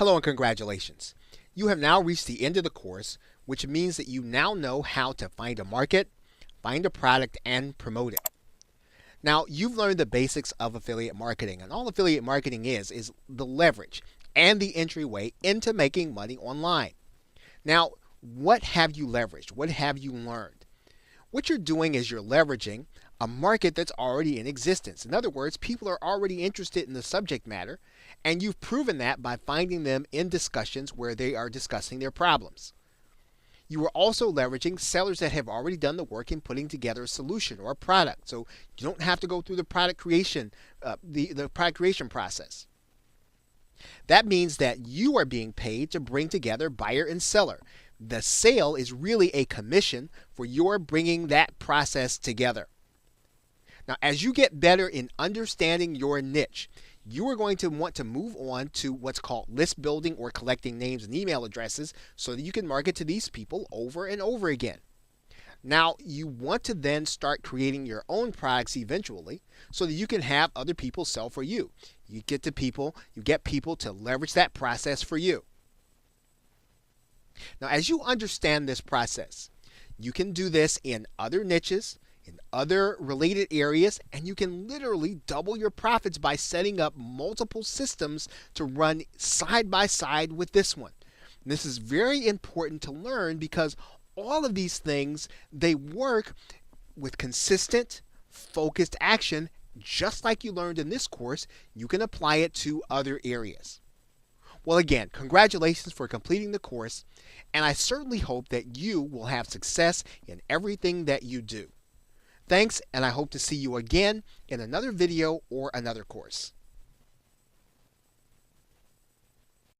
Hello and congratulations. You have now reached the end of the course, which means that you now know how to find a market, find a product, and promote it. Now, you've learned the basics of affiliate marketing, and all affiliate marketing is the leverage and the entryway into making money online. Now, what have you leveraged? What have you learned? What you're doing is you're leveraging a market that's already in existence. In other words, people are already interested in the subject matter, and you've proven that by finding them in discussions where they are discussing their problems. You are also leveraging sellers that have already done the work in putting together a solution or a product, so you don't have to go through the product creation, the product creation process. That means that you are being paid to bring together buyer and seller. The sale is really a commission for your bringing that process together. Now, as you get better in understanding your niche, you are going to want to move on to what's called list building or collecting names and email addresses so that you can market to these people over and over again. Now, you want to then start creating your own products eventually so that you can have other people sell for you. You get people to leverage that process for you. Now, as you understand this process, you can do this in other niches, in other related areas, and you can literally double your profits by setting up multiple systems to run side by side with this one. And this is very important to learn because all of these things, they work with consistent, focused action. Just like you learned in this course, you can apply it to other areas. Well, again, congratulations for completing the course, and I certainly hope that you will have success in everything that you do. Thanks, and I hope to see you again in another video or another course.